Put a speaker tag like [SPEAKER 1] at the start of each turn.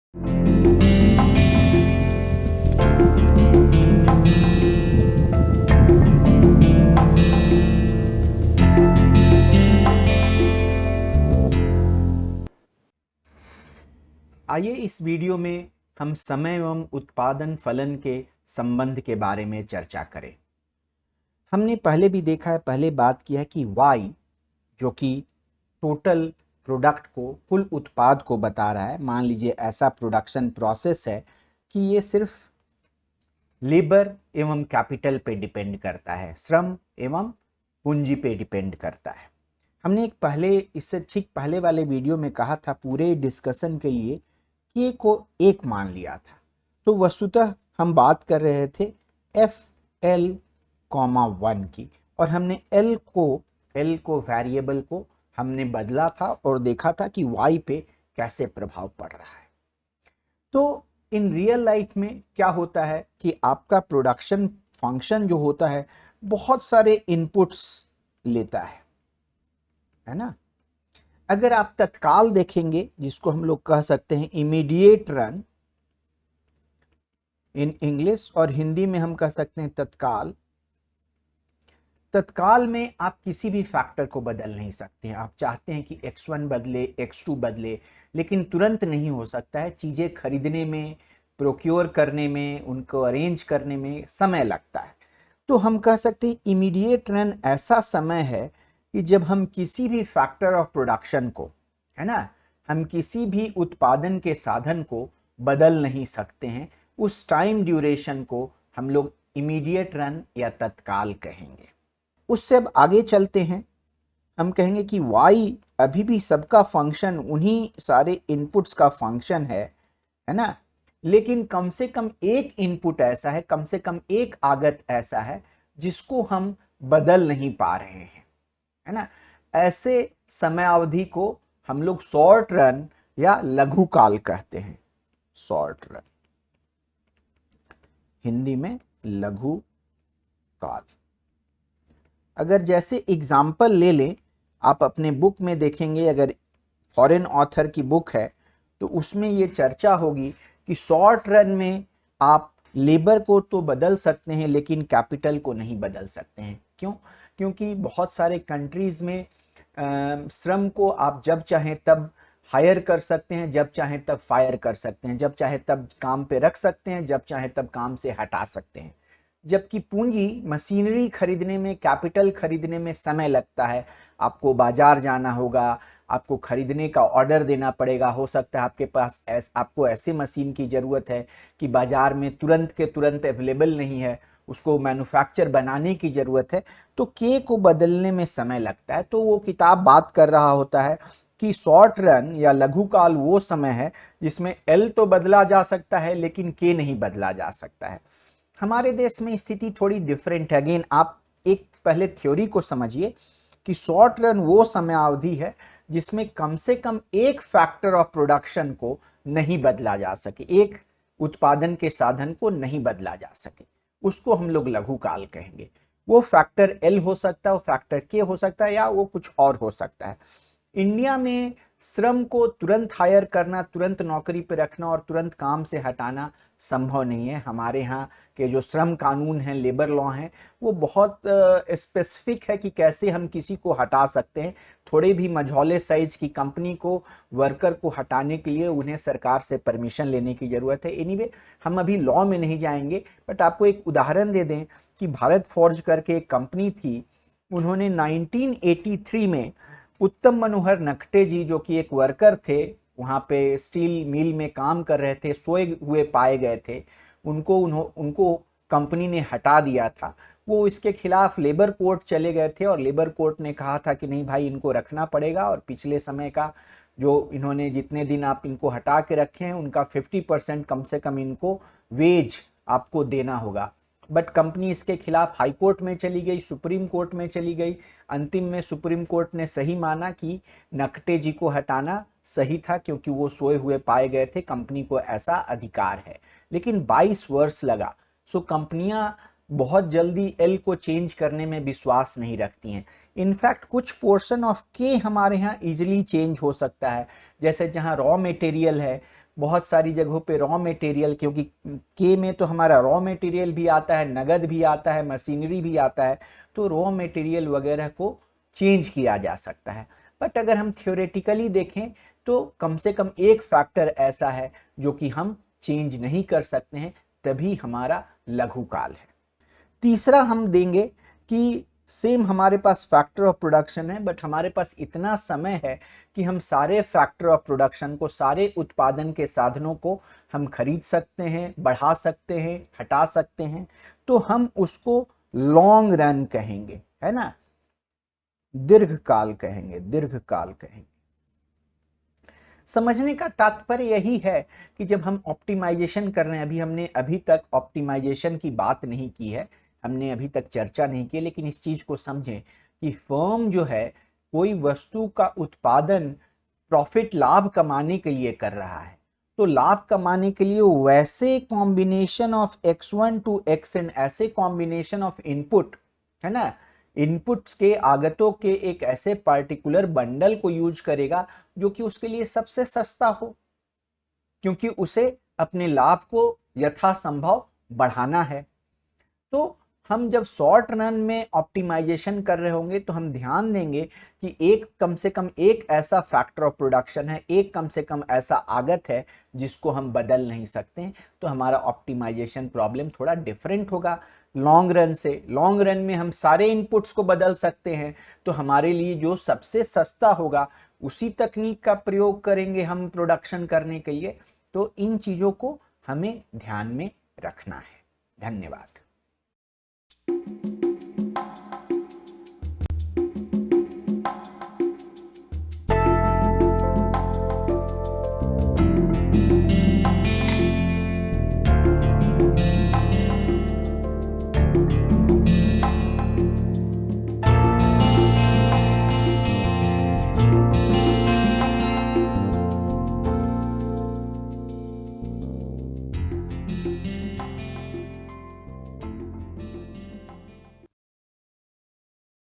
[SPEAKER 1] आइए इस वीडियो में हम समय एवं उत्पादन फलन के संबंध के बारे में चर्चा करें। हमने पहले भी देखा है, पहले बात किया है कि Y जो कि टोटल प्रोडक्ट को, कुल उत्पाद को बता रहा है। मान लीजिए ऐसा प्रोडक्शन प्रोसेस है कि ये सिर्फ लेबर एवं कैपिटल पे डिपेंड करता है, श्रम एवं पूंजी पे डिपेंड करता है। हमने इससे ठीक पहले वाले वीडियो में कहा था, पूरे डिस्कशन के लिए K को 1 मान लिया था। तो वस्तुतः हम बात कर रहे थे FL,1 की, और हमने L को वेरिएबल को हमने बदला था और देखा था कि Y पे कैसे प्रभाव पड़ रहा है। तो इन रियल लाइफ में क्या होता है कि आपका प्रोडक्शन फंक्शन जो होता है बहुत सारे इनपुट्स लेता है ना। अगर आप तत्काल देखेंगे, जिसको हम लोग कह सकते हैं इमीडिएट रन इन इंग्लिश, और हिंदी में हम कह सकते हैं तत्काल। तत्काल में आप किसी भी फैक्टर को बदल नहीं सकते हैं। आप चाहते हैं कि x1 बदले, x2 बदले, लेकिन तुरंत नहीं हो सकता है। चीज़ें खरीदने में, प्रोक्योर करने में, उनको अरेंज करने में समय लगता है। तो हम कह सकते हैं इमीडिएट रन ऐसा समय है कि जब हम किसी भी फैक्टर ऑफ प्रोडक्शन को, है ना, हम किसी भी उत्पादन के साधन को बदल नहीं सकते हैं, उस टाइम ड्यूरेशन को हम लोग इमीडिएट रन या तत्काल कहेंगे। उससे अब आगे चलते हैं, हम कहेंगे कि Y अभी भी सबका फंक्शन, उन्हीं सारे इनपुट्स का फंक्शन है ना, लेकिन कम से कम एक इनपुट ऐसा है, कम से कम एक आगत ऐसा है जिसको हम बदल नहीं पा रहे हैं, है ना। ऐसे समय अवधि को हम लोग शॉर्ट रन या लघु काल कहते हैं। शॉर्ट रन, हिंदी में लघु काल। अगर जैसे एग्जाम्पल ले लें, आप अपने बुक में देखेंगे, अगर फॉरेन ऑथर की बुक है तो उसमें ये चर्चा होगी कि शॉर्ट रन में आप लेबर को तो बदल सकते हैं लेकिन कैपिटल को नहीं बदल सकते हैं। क्यों? क्योंकि बहुत सारे कंट्रीज में श्रम को आप जब चाहें तब हायर कर सकते हैं, जब चाहें तब फायर कर सकते हैं, जब चाहे तब काम पे रख सकते हैं, जब चाहे तब काम से हटा सकते हैं। जबकि पूंजी, मशीनरी खरीदने में, कैपिटल खरीदने में समय लगता है। आपको बाजार जाना होगा, आपको खरीदने का ऑर्डर देना पड़ेगा। हो सकता है आपके पास आपको ऐसे मशीन की ज़रूरत है कि बाजार में तुरंत के तुरंत अवेलेबल नहीं है, उसको मैन्युफैक्चर बनाने की ज़रूरत है, तो K को बदलने में समय लगता है। तो वो किताब बात कर रहा होता है कि शॉर्ट रन या लघु काल वो समय है जिसमें L तो बदला जा सकता है लेकिन K नहीं बदला जा सकता है। हमारे देश में स्थिति थोड़ी डिफरेंट है। अगेन, आप एक पहले थ्योरी को समझिए कि शॉर्ट रन वो समयावधि है जिसमें कम से कम एक फैक्टर ऑफ प्रोडक्शन को नहीं बदला जा सके, एक उत्पादन के साधन को नहीं बदला जा सके, उसको हम लोग लघु काल कहेंगे। वो फैक्टर L हो सकता है, वो फैक्टर K हो सकता है, या वो कुछ और हो सकता है। इंडिया में श्रम को तुरंत हायर करना, तुरंत नौकरी पर रखना और तुरंत काम से हटाना संभव नहीं है। हमारे यहाँ के जो श्रम कानून हैं, लेबर लॉ हैं, वो बहुत स्पेसिफिक है कि कैसे हम किसी को हटा सकते हैं। थोड़े भी मझौले साइज की कंपनी को, वर्कर को हटाने के लिए उन्हें सरकार से परमिशन लेने की ज़रूरत है। एनीवे, हम अभी लॉ में नहीं जाएंगे, बट आपको एक उदाहरण दे दें कि भारत फॉर्ज करके एक कंपनी थी, उन्होंने 1983 में उत्तम मनोहर नकटे जी, जो कि एक वर्कर थे, वहाँ पे स्टील मिल में काम कर रहे थे, सोए हुए पाए गए थे, उनको कंपनी ने हटा दिया था। वो इसके खिलाफ लेबर कोर्ट चले गए थे और लेबर कोर्ट ने कहा था कि नहीं भाई, इनको रखना पड़ेगा, और पिछले समय का जो इन्होंने जितने दिन आप इनको हटा के रखे हैं उनका 50% कम से कम इनको वेज आपको देना होगा। बट कंपनी इसके खिलाफ हाई कोर्ट में चली गई, सुप्रीम कोर्ट में चली गई। अंतिम में सुप्रीम कोर्ट ने सही माना कि नकटे जी को हटाना सही था, क्योंकि वो सोए हुए पाए गए थे, कंपनी को ऐसा अधिकार है। लेकिन 22 वर्ष लगा। सो कंपनियां बहुत जल्दी एल को चेंज करने में विश्वास नहीं रखती हैं। इनफैक्ट कुछ पोर्शन ऑफ के हमारे यहाँ इजीली चेंज हो सकता है, जैसे जहाँ रॉ मटेरियल है बहुत सारी जगहों पे रॉ मटेरियल, क्योंकि के में तो हमारा रॉ मटेरियल भी आता है, नगद भी आता है, मशीनरी भी आता है, तो रॉ मटेरियल वगैरह को चेंज किया जा सकता है। बट अगर हम थ्योरेटिकली देखें तो कम से कम एक फैक्टर ऐसा है जो कि हम चेंज नहीं कर सकते हैं, तभी हमारा लघु काल है। तीसरा हम देंगे कि सेम हमारे पास फैक्टर ऑफ प्रोडक्शन है, बट हमारे पास इतना समय है कि हम सारे फैक्टर ऑफ प्रोडक्शन को, सारे उत्पादन के साधनों को हम खरीद सकते हैं, बढ़ा सकते हैं, हटा सकते हैं, तो हम उसको लॉन्ग रन कहेंगे, है ना, दीर्घकाल कहेंगे, दीर्घकाल कहेंगे। समझने का तात्पर्य यही है कि जब हम ऑप्टिमाइजेशन कर रहे हैं, हमने अभी तक ऑप्टिमाइजेशन की बात नहीं की है, हमने अभी तक चर्चा नहीं की, लेकिन इस चीज को समझें कि फर्म जो है कोई वस्तु का उत्पादन प्रॉफिट, लाभ कमाने के लिए कर रहा है, तो लाभ कमाने के लिए वैसे combination of x1 to xn, ऐसे कॉम्बिनेशन ऑफ इनपुट, है ना, इनपुट्स के आगतों के एक ऐसे पार्टिकुलर बंडल को यूज करेगा जो कि उसके लिए सबसे सस्ता हो, क्योंकि उसे अपने लाभ को यथासंभव बढ़ाना है। तो हम जब शॉर्ट रन में ऑप्टिमाइजेशन कर रहे होंगे तो हम ध्यान देंगे कि एक कम से कम एक ऐसा फैक्टर ऑफ प्रोडक्शन है, एक कम से कम ऐसा आगत है जिसको हम बदल नहीं सकते, तो हमारा ऑप्टिमाइजेशन प्रॉब्लम थोड़ा डिफरेंट होगा लॉन्ग रन से। लॉन्ग रन में हम सारे इनपुट्स को बदल सकते हैं, तो हमारे लिए जो सबसे सस्ता होगा उसी तकनीक का प्रयोग करेंगे हम प्रोडक्शन करने के लिए। तो इन चीजों को हमें ध्यान में रखना है। धन्यवाद।